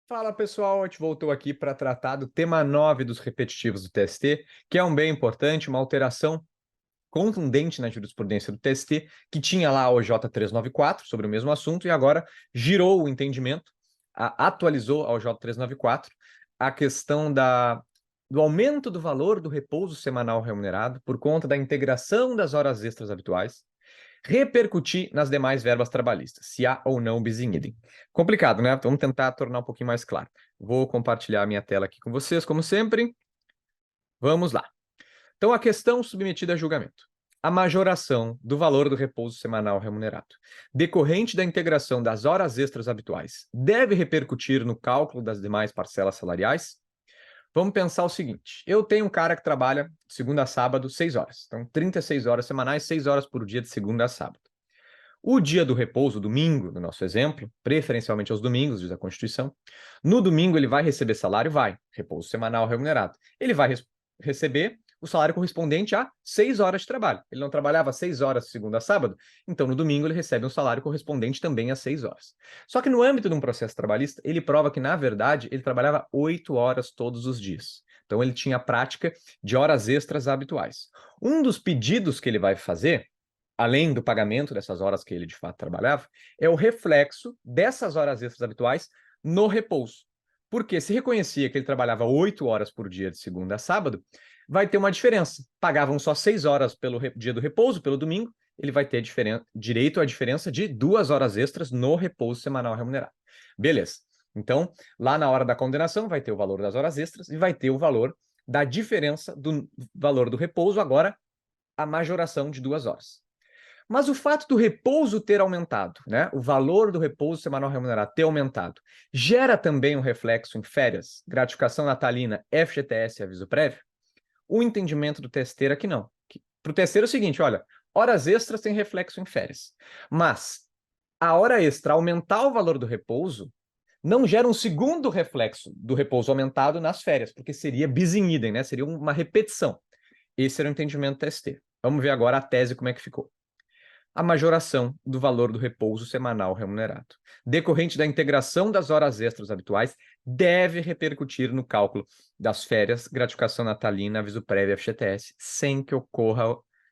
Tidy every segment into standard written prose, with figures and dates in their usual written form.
Fala pessoal, a gente voltou aqui para tratar do tema 9 dos repetitivos do TST, que é um bem importante, uma alteração contundente na jurisprudência do TST, que tinha lá a OJ 394 sobre o mesmo assunto e agora girou o entendimento, atualizou a OJ 394 a questão do aumento do valor do repouso semanal remunerado por conta da integração das horas extras habituais repercutir nas demais verbas trabalhistas, se há ou não bis in idem. Complicado, né? Vamos tentar tornar um pouquinho mais claro. Vou compartilhar a minha tela aqui com vocês, como sempre. Vamos lá. Então, a questão submetida a julgamento. A majoração do valor do repouso semanal remunerado, decorrente da integração das horas extras habituais, deve repercutir no cálculo das demais parcelas salariais? Vamos pensar o seguinte, eu tenho um cara que trabalha de segunda a sábado, 6 horas. Então, 36 horas semanais, 6 horas por dia de segunda a sábado. O dia do repouso, domingo, no nosso exemplo, preferencialmente aos domingos, diz a Constituição, no domingo ele vai receber salário? Vai. Repouso semanal remunerado. Ele vai receber o salário correspondente a 6 horas de trabalho. Ele não trabalhava 6 horas de segunda a sábado, então no domingo ele recebe um salário correspondente também a 6 horas. Só que no âmbito de um processo trabalhista, ele prova que, na verdade, ele trabalhava 8 horas todos os dias. Então ele tinha a prática de horas extras habituais. Um dos pedidos que ele vai fazer, além do pagamento dessas horas que ele de fato trabalhava, é o reflexo dessas horas extras habituais no repouso. Porque se reconhecia que ele trabalhava 8 horas por dia de segunda a sábado, vai ter uma diferença. Pagavam só 6 horas pelo dia do repouso, pelo domingo, ele vai ter direito à diferença de 2 horas extras no repouso semanal remunerado. Beleza. Então, lá na hora da condenação, vai ter o valor das horas extras e vai ter o valor da diferença do valor do repouso, agora a majoração de 2 horas. Mas o fato do repouso ter aumentado, né, o valor do repouso semanal remunerado ter aumentado, gera também um reflexo em férias, gratificação natalina, FGTS e aviso prévio? O entendimento do testeiro é que não. Para o testeiro é o seguinte, olha, horas extras têm reflexo em férias, mas a hora extra aumentar o valor do repouso não gera um segundo reflexo do repouso aumentado nas férias, porque seria bis in idem, né? Seria uma repetição. Esse era o entendimento do TST. Vamos ver agora a tese como é que ficou. A majoração do valor do repouso semanal remunerado, decorrente da integração das horas extras habituais, deve repercutir no cálculo das férias, gratificação natalina, aviso prévio FGTS, sem que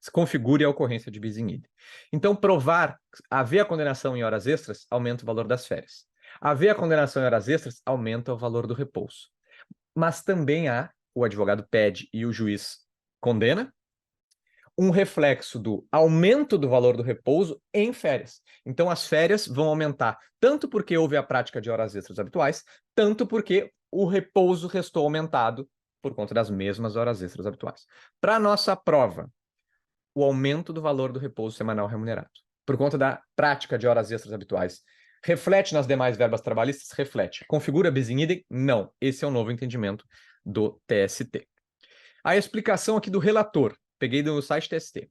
se configure a ocorrência de bis in idem. Então, provar, haver a condenação em horas extras, aumenta o valor das férias. Haver a condenação em horas extras, aumenta o valor do repouso. Mas também o advogado pede e o juiz condena, um reflexo do aumento do valor do repouso em férias. Então, as férias vão aumentar tanto porque houve a prática de horas extras habituais, tanto porque o repouso restou aumentado por conta das mesmas horas extras habituais. Para a nossa prova, o aumento do valor do repouso semanal remunerado, por conta da prática de horas extras habituais, reflete nas demais verbas trabalhistas? Reflete. Configura bis in idem? Não. Esse é o novo entendimento do TST. A explicação aqui do relator, peguei do site TST.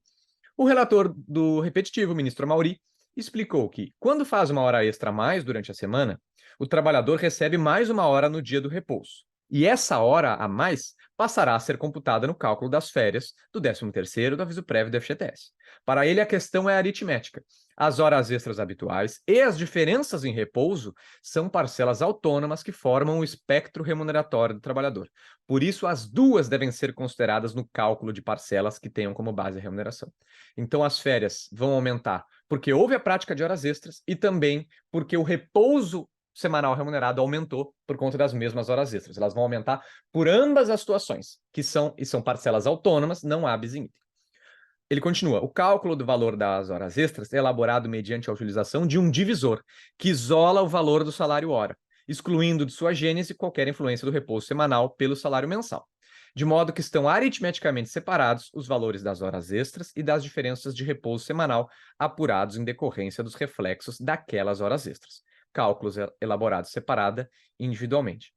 O relator do repetitivo, o ministro Amauri, explicou que, quando faz uma hora extra a mais durante a semana, o trabalhador recebe mais uma hora no dia do repouso. E essa hora a mais passará a ser computada no cálculo das férias do 13º do aviso prévio do FGTS. Para ele, a questão é aritmética. As horas extras habituais e as diferenças em repouso são parcelas autônomas que formam o espectro remuneratório do trabalhador. Por isso, as duas devem ser consideradas no cálculo de parcelas que tenham como base a remuneração. Então, as férias vão aumentar porque houve a prática de horas extras e também porque o repouso semanal remunerado aumentou por conta das mesmas horas extras. Elas vão aumentar por ambas as situações, que são parcelas autônomas, não há bis in idem. Ele continua, o cálculo do valor das horas extras é elaborado mediante a utilização de um divisor, que isola o valor do salário hora, excluindo de sua gênese qualquer influência do repouso semanal pelo salário mensal, de modo que estão aritmeticamente separados os valores das horas extras e das diferenças de repouso semanal apurados em decorrência dos reflexos daquelas horas extras. Cálculos elaborados separada individualmente.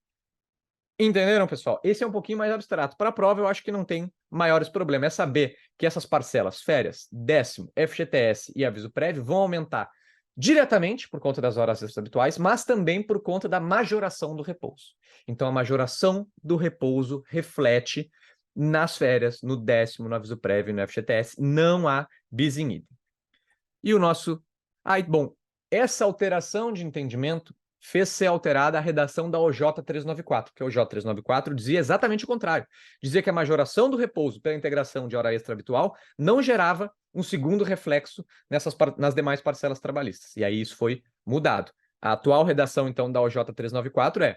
Entenderam, pessoal? Esse é um pouquinho mais abstrato. Para a prova, eu acho que não tem maiores problemas. É saber que essas parcelas, férias, décimo, FGTS e aviso prévio vão aumentar diretamente por conta das horas extras habituais, mas também por conta da majoração do repouso. Então, a majoração do repouso reflete nas férias, no décimo, no aviso prévio e no FGTS. Não há bis in idem. E o nosso... bom, essa alteração de entendimento fez ser alterada a redação da OJ 394, porque a OJ 394 dizia exatamente o contrário. Dizia que a majoração do repouso pela integração de hora extra habitual não gerava um segundo reflexo nas demais parcelas trabalhistas. E aí isso foi mudado. A atual redação, então, da OJ 394 é: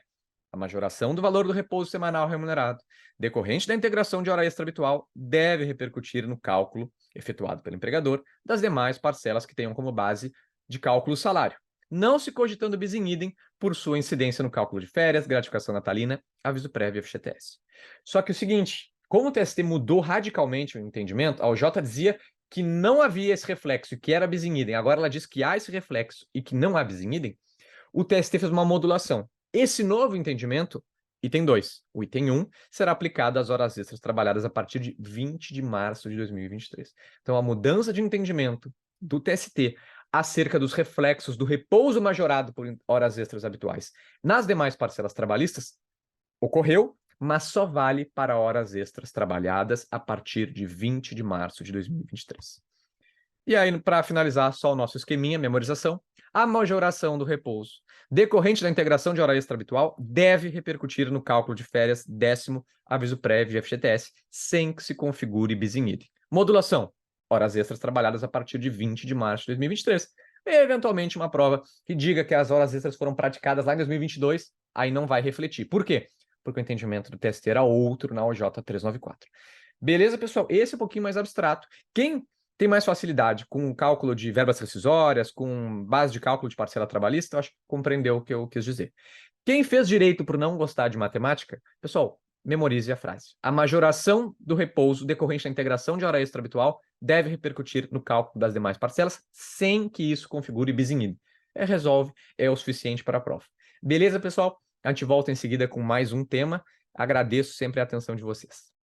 a majoração do valor do repouso semanal remunerado, decorrente da integração de hora extra habitual, deve repercutir no cálculo efetuado pelo empregador das demais parcelas que tenham como base de cálculo o salário, não se cogitando bis in idem por sua incidência no cálculo de férias, gratificação natalina, aviso prévio e FGTS. Só que o seguinte, como o TST mudou radicalmente o entendimento, a OJ dizia que não havia esse reflexo e que era bis in idem, agora ela diz que há esse reflexo e que não há bis in idem, o TST fez uma modulação. Esse novo entendimento, item 2, o item 1, será aplicado às horas extras trabalhadas a partir de 20 de março de 2023. Então, a mudança de entendimento do TST acerca dos reflexos do repouso majorado por horas extras habituais nas demais parcelas trabalhistas ocorreu, mas só vale para horas extras trabalhadas a partir de 20 de março de 2023. E aí, para finalizar, só o nosso esqueminha, memorização. A majoração do repouso decorrente da integração de hora extra habitual deve repercutir no cálculo de férias, décimo, aviso prévio de FGTS, sem que se configure bis in idem. Modulação: horas extras trabalhadas a partir de 20 de março de 2023. E, eventualmente, uma prova que diga que as horas extras foram praticadas lá em 2022, aí não vai refletir. Por quê? Porque o entendimento do TST era outro na OJ 394. Beleza, pessoal? Esse é um pouquinho mais abstrato. Quem tem mais facilidade com o cálculo de verbas rescisórias, com base de cálculo de parcela trabalhista, eu acho que compreendeu o que eu quis dizer. Quem fez direito por não gostar de matemática, pessoal, memorize a frase. A majoração do repouso decorrente da integração de hora extra habitual deve repercutir no cálculo das demais parcelas, sem que isso configure bis in idem. Resolve, é o suficiente para a prova. Beleza, pessoal? A gente volta em seguida com mais um tema. Agradeço sempre a atenção de vocês.